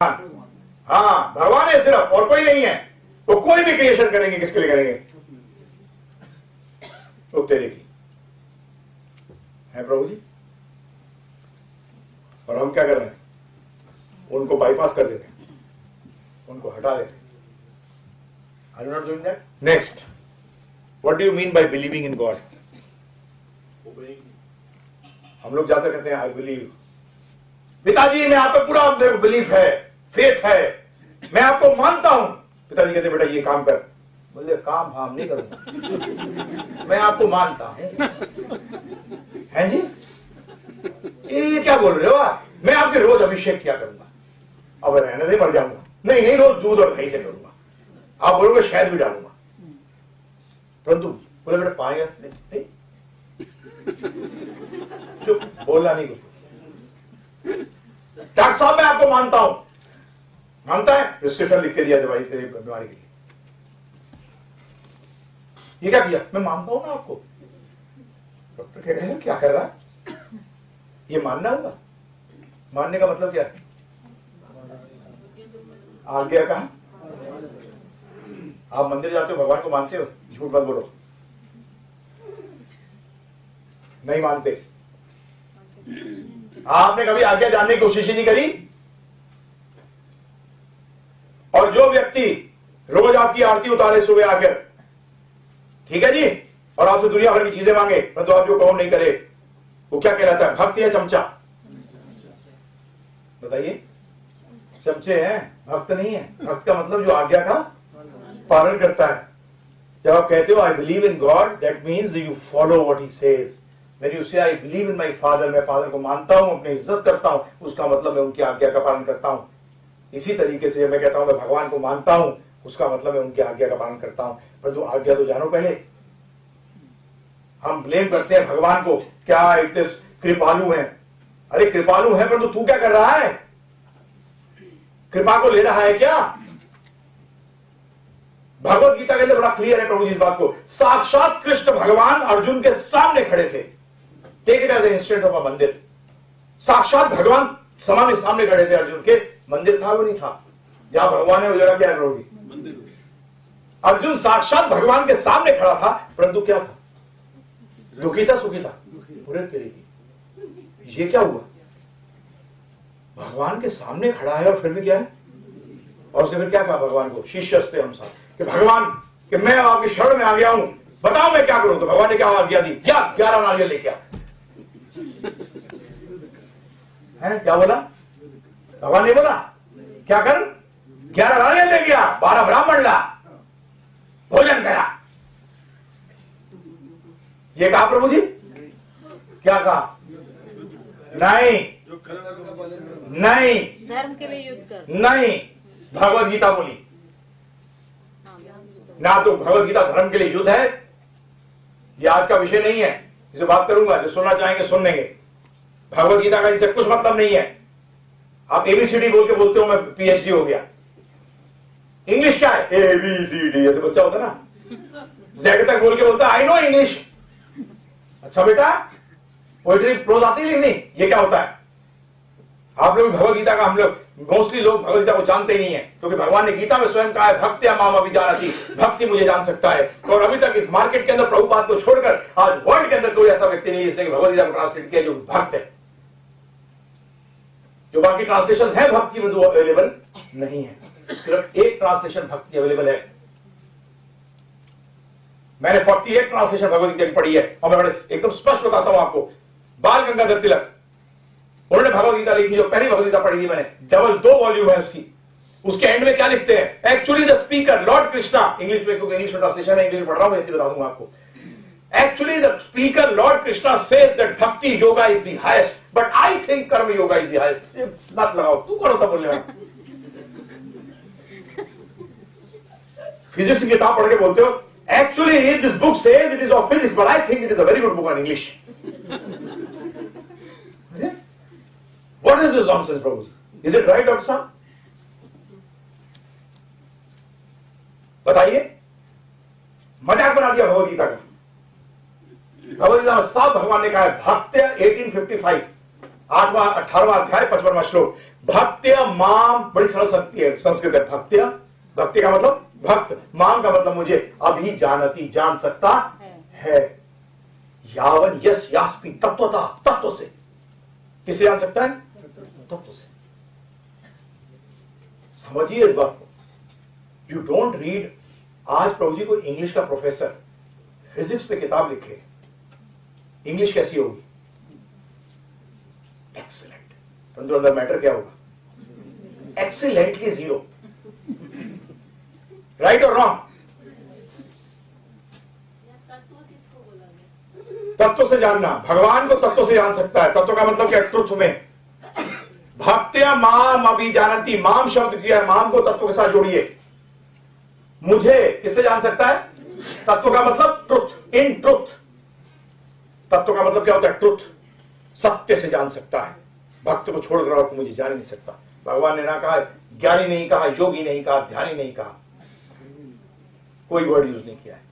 हाँ, भगवान है सिर्फ, और कोई नहीं है। वो कोई भी क्रिएशन करेंगे, किसके लिए करेंगे? तो तेरे की है प्रभु जी। और हम क्या कर रहे हैं? उनको बाईपास कर देते हैं, उनको हटा देते हैं। Are you not doing that? Next, what do you mean by believing in God? हम लोग जाते कहते हैं आई बिलीव, पिताजी मैं आप पे पूरा बिलीफ है, फेथ है, मैं आपको मानता हूं। पिताजी कहते बेटा ये काम कर। बोले काम हम नहीं करूंगा, मैं आपको मानता हूं। हैं जी, ये क्या बोल रहे हो आप? मैं आपके रोज अभिषेक किया करूंगा, अब रहने दे, मर जाऊंगा। नहीं नहीं, रोज दूध और दही से करूंगा। आप बोलोगे शहद भी डालूंगा, परंतु बोले बेटा पानी नहीं, चुप, बोलना नहीं कुछ। डॉक्टर साहब मैं आपको मानता हूं। मानता है? प्रिस्क्रिप्शन लिख के दिया दवाई तेरी बीमारी के लिए। ये क्या किया? मैं मानता हूं ना आपको। डॉक्टर कह रहे हैं क्या कर रहा है? ये मानना होगा। मानने का मतलब क्या है? आज्ञा कहा। आप मंदिर जाते हो, भगवान को मानते हो? झूठ मत बोलो, नहीं मानते। आपने कभी आज्ञा जानने की कोशिश ही नहीं करी। और जो व्यक्ति रोज आपकी आरती उतारे सुबह आकर, ठीक है जी, और आपसे दुनिया भर की चीजें मांगे, परंतु आप जो कहो नहीं करे, वो क्या कहलाता है? भक्त या चमचा? बताइए। चमचे हैं, भक्त नहीं है। भक्त का मतलब जो आज्ञा का पालन करता है। जब आप कहते हो I believe in God, that means you follow what he says. When you say I believe in my father, मैं फादर को मानता हूं, अपनी इज्जत करता हूं, उसका मतलब मैं उनकी आज्ञा का पालन करता हूं। इसी तरीके से मैं कहता हूं मैं भगवान को मानता हूं, उसका मतलब मैं उनकी आज्ञा का पालन करता हूं। परंतु आज्ञा तो जानो पहले। हम ब्लेम करते हैं भगवान को, क्या इतने कृपालु हैं। अरे कृपालु है, परंतु तू क्या कर रहा है? कृपा को ले रहा है क्या? भगवत गीता के अंदर बड़ा क्लियर है प्रभु जी इस बात को। साक्षात कृष्ण भगवान अर्जुन के सामने खड़े थे। Take it as a instant of a mandir. साक्षात भगवान सामने खड़े थे अर्जुन के। मंदिर था वो नहीं था? जहां भगवान है वो जगह क्या है प्रभु जी? मंदिर। अर्जुन साक्षात भगवान के सामने खड़ा था, परंतु क्या था? दुखी था, सुखी था? पूरे तरीके। ये क्या हुआ? भगवान के सामने खड़ा है और फिर भी क्या है? और उसने फिर क्या कहा भगवान को? शिष्यस्ते हम साथ कि भगवान कि मैं आपकी शरण में आ गया हूं, बताओ मैं क्या करूं? तो भगवान ने क्या आज्ञा दी? क्या 11 नारियल लेके आ। है क्या बोला? भगवान ने बोला क्या कर? 11 नारियल लेके आ, 12 ब्राह्मण ला, भोजन करा। ये कहा प्रभु जी? क्या कहा? नहीं नहीं, धर्म के लिए युद्ध कर। नहीं, भगवत गीता बोली ना। तो भगवत गीता धर्म के लिए युद्ध है, ये आज का विषय नहीं है। इसे बात करूंगा, जो सुनना चाहेंगे सुन लेंगे। भगवत गीता का इनसे कुछ मतलब नहीं है। आप एबीसीडी बोल के बोलते हो मैं पीएचडी हो गया। इंग्लिश क्या है? एबीसीडी, ऐसे बच्चा होता ना, जेड तक बोल के बोलता है आई नो इंग्लिश। अच्छा बेटा, पोएट्री प्रोज आती है लिखनी? ये क्या होता है? आप लोग भगवत गीता का, हम लोग मोस्टली लोग भगवत गीता को जानते ही नहीं है, क्योंकि भगवान ने गीता में स्वयं कहा है भक्ति माम अभिजानति, भक्ति मुझे जान सकता है। और अभी तक इस मार्केट के अंदर प्रभुपाद को छोड़कर आज वर्ल्ड के अंदर कोई ऐसा व्यक्ति नहीं जिसने भगवत गीता को ट्रांसलेट किया जो भक्त है। जो बाकी ट्रांसलेशन है भक्त की, वो अवेलेबल नहीं है। सिर्फ एक ट्रांसलेशन भक्त की अवेलेबल है। मैंने 48 ट्रांसलेशन भगवत गीता की पढ़ी है, और मैं बड़े एकदम स्पष्ट बताता हूं आपको। बाल गंगाधर तिलक, उन्होंने भगवत गीता लिखी, जो पहली भगवत गीता पढ़ी थी मैंने, डबल 2 वॉल्यूम है उसकी। उसके एंड में क्या लिखते हैं? Actually the speaker lord Krishna, English में, क्योंकि इंग्लिश में ट्रांसलेशन है, इंग्लिश में पढ़ रहा हूं, हिंदी बता दूंगा आपको। Actually the speaker lord Krishna says that bhakti yoga is the highest, but I think karma yoga is the highest. मत लगाओ, तू कौन होता बोलने वाला? फिजिक्स की किताब पढ़ के बोलते हो actually this book says it is of physics, but I think it is a very good book on English. What is this nonsense, Prabhu? Is it right, Dr. Saab? बताइए। मजाक बना दिया भगवत गीता का। भगवत गीता में साफ भगवान ने कहा है भक्त्या 1855 8वां 18वां अध्याय 55वां श्लोक। भक्त्या माम, बड़ी सरल संस्कृत है। भक्त्या, भक्ति का मतलब भक्त, माम का मतलब मुझे, अभी जानती, जान सकता है। यावन यस यास्पि तत्वता, तत्व से। किसे जान सकता है? तत्व से। समझिए इस बात को। You don't read. आज प्रभु जी को इंग्लिश का प्रोफेसर फिजिक्स पे किताब लिखे, इंग्लिश कैसी होगी? एक्सीलेंट। परंतु अंदर मैटर क्या होगा? Excellently zero. राइट और रॉन्ग? तत्व से जानना, भगवान को तत्व से जान सकता है। तत्व का मतलब क्या? ट्रुथ में। भक्त्या माम अभी जानती, माम शब्द किया है, माम को तत्व के साथ जोड़िए। मुझे किससे जान सकता है? तत्व का मतलब ट्रुथ, इन ट्रुथ। तत्व का मतलब क्या होता है? ट्रुथ, सत्य से जान सकता है। भक्त को छोड़कर और मुझे जान नहीं सकता। भगवान ने ना कहा ज्ञानी, नहीं कहा योगी, नहीं कहा ध्यानी, नहीं कहा, कोई वर्ड यूज नहीं किया है।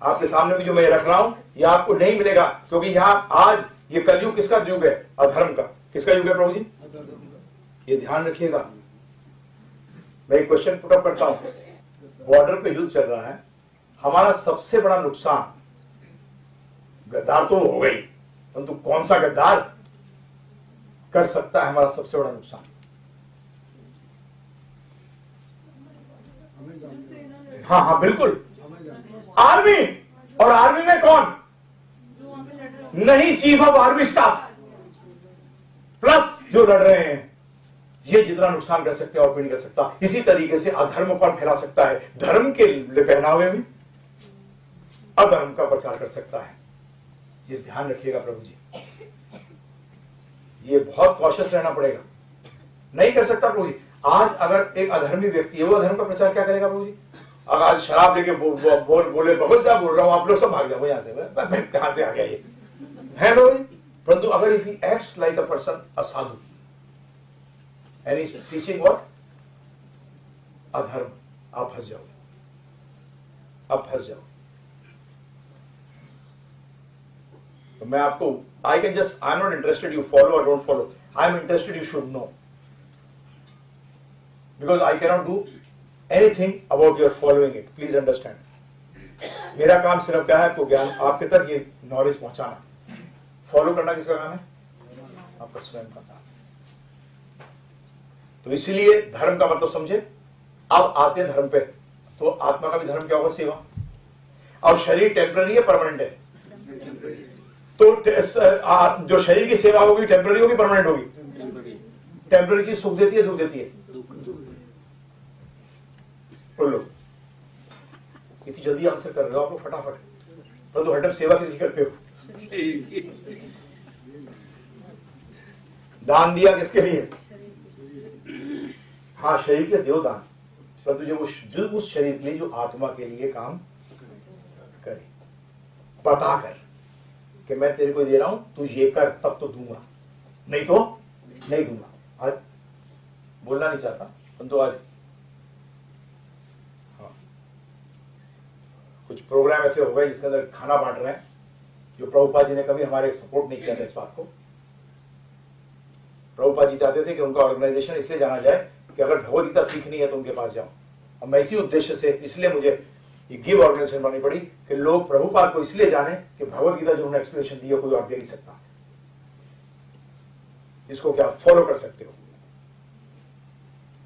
आपके सामने भी जो मैं रख रहा हूं ये आपको नहीं मिलेगा, क्योंकि यहां आज ये कलयुग किसका युग है? अधर्म का। किसका युग है प्रभु जी? ये ध्यान रखिएगा। मैं एक क्वेश्चन पुट अप करता हूं। बॉर्डर पे युद्ध चल रहा है, हमारा सबसे बड़ा नुकसान, गद्दार तो हो गई, परंतु कौन सा गद्दार कर सकता है हमारा सबसे बड़ा नुकसान? हाँ हाँ बिल्कुल, आर्मी। और आर्मी में कौन? नहीं, chief of army staff plus जो लड़ रहे हैं। ये जितना नुकसान कर सकते हैं और कोई नहीं कर सकता। इसी तरीके से अधर्म कौन फैला सकता है? धर्म के पहनावे में अधर्म का प्रचार कर सकता है। ये ध्यान रखिएगा प्रभु जी, ये बहुत कॉशियस रहना पड़ेगा। नहीं कर सकता प्रभु जी। आज अगर एक अधर्मी व्यक्ति है, वो अधर्म का प्रचार क्या करेगा प्रभु जी? अगर आज शराब लेके बोले बहुत क्या बोल रहा हूं, आप लोग सब भाग जाओ यहां से, कहां से आ गया ये है प्रभु जी। परंतु अगर if he acts like a person, a Sadhu, and is teaching what? अधर्म, आप फंस जाओ, आप फंस जाओ। तो मैं आपको, I can just, I am not interested you follow or don't follow, I am interested you should know, because I can not do anything about your following it, please understand. मेरा काम सिर्फ क्या है? आपको ज्ञान, आपके तक ये नॉलेज पहुंचाना। फॉलो करना किसका काम है? आपका स्वयं का काम। तो इसीलिए धर्म का मतलब समझे। अब आते हैं धर्म पे। तो आत्मा का भी धर्म क्या होगा? सेवा। और शरीर टेम्पररी है, परमानेंट है? तो जो शरीर की सेवा होगी टेम्पररी होगी, परमानेंट होगी? टेम्पररी चीज सुख देती है, दुख देती है? बोलो, इतनी जल्दी आंसर कर रहे हो आप लोग फटाफट। पर तो हरदम सेवा किसकी करते हो? दान दिया किसके लिए? हाँ, शरीर के लिए देव दान। परंतु जो उस शरीर के लिए जो आत्मा के लिए काम करे, बता कर कि मैं तेरे को दे रहा हूं, तू ये कर तब तो दूंगा, नहीं तो नहीं दूंगा। आज बोलना नहीं चाहता, परंतु आज हाँ, कुछ प्रोग्राम ऐसे हो गए जिसके अंदर खाना बांट रहे हैं, जो प्रभुपाद जी ने कभी हमारे सपोर्ट नहीं किया था इस बात को। प्रभुपाद जी चाहते थे कि उनका ऑर्गेनाइजेशन इसलिए जाना जाए कि अगर भगवद गीता सीखनी है तो उनके पास जाओ। और मैं इसी उद्देश्य से, इसलिए मुझे ये गिव ऑर्गेनाइजेशन बनानी पड़ी कि लोग प्रभुपाद को इसलिए जाने कि भगवद गीता जो उन्होंने एक्सप्लेनेशन दी है कोई और दे नहीं सकता, इसको क्या फॉलो कर सकते हो।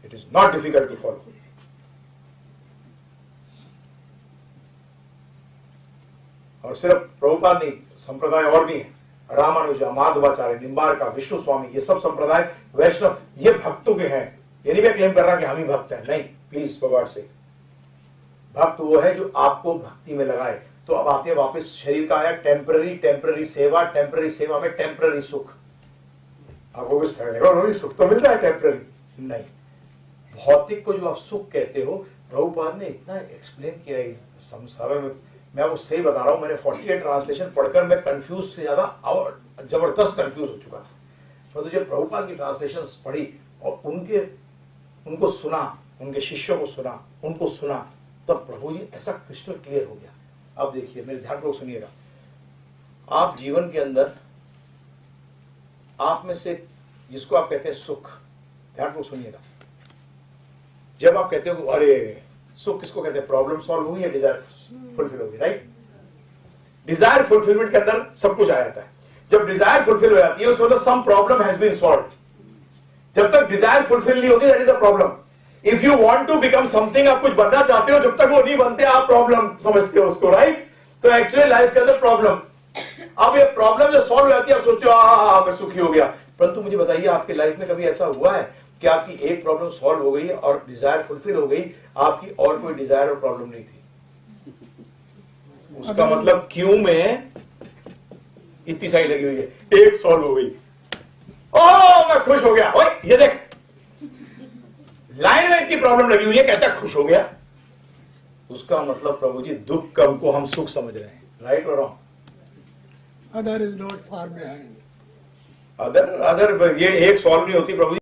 It is not difficult to follow. और सिर्फ प्रभुपाद नहीं, संप्रदाय और भी है, रामानुजा, माधवाचार्य, निम्बारका, विष्णु स्वामी, ये सब संप्रदाय वैष्णव, ये भक्तों के हैं। ये नहीं मैं क्लेम कर रहा कि हम ही भक्त हैं, नहीं, प्लीज फॉर गॉड सेक। भक्त वो है जो आपको भक्ति में लगाए। तो अब आते वापस शरीर का है टेम्पररी सेवा, टेम्पररी सेवा में टेम्पररी सुख। आपको सुख तो मिल रहा है टेम्पररी, नहीं। भौतिक को जो आप सुख कहते हो, प्रभुपाद ने इतना एक्सप्लेन किया इस सरल में। मैं आपको सही बता रहा हूं, मैंने 48 ट्रांसलेशन पढ़कर मैं कंफ्यूज से ज्यादा और जबरदस्त कंफ्यूज हो चुका था। तो जब प्रभुपाद की ट्रांसलेशन पढ़ी और उनको सुना, उनके शिष्यों को सुना, उनको सुना, तब प्रभु जी ऐसा क्रिस्टल क्लियर हो गया। अब देखिए, मेरे ध्यानपूर्वक सुनिएगा। आप जीवन के अंदर आप में से जिसको आप कहते हैं सुख, ध्यानपूर्वक सुनिएगा, जब आप कहते हो अरे सुख किसको कहते हैं, प्रॉब्लम सॉल्व हुई या डिजायर फुलफिल होगी, राइट। डिजायर फुलफिलमेंट के अंदर सब कुछ आ जाता है। जब डिजायर फुलफिल हो जाती है उसका मतलब some problem has been solved. जब तक डिजायर फुलफिल नहीं होती that is a problem. If you want to become something, आप कुछ बनना चाहते हो, जब तक वो नहीं बनते आप प्रॉब्लम समझते हो उसको, राइट। तो एक्चुअली लाइफ के अंदर प्रॉब्लम, अब ये प्रॉब्लम जो सॉल्व हो जाती है आप सोचते हो मैं सुखी हो गया। परंतु मुझे बताइए आपकी लाइफ में कभी ऐसा हुआ है कि आपकी एक प्रॉब्लम सॉल्व हो गई और डिजायर फुलफिल हो गई, आपकी और कोई डिजायर और प्रॉब्लम नहीं थी? उसका मतलब क्यों में इतनी सारी लगी हुई है, एक सॉल्व हो गई, मैं खुश हो गया। ओए ये देख, लाइन में इतनी प्रॉब्लम लगी हुई है, कहता है खुश हो गया। उसका मतलब प्रभु जी दुख कम को हम सुख समझ रहे हैं, राइट और wrong? Other is not far behind. Other ये एक सॉल्व नहीं होती प्रभु जी।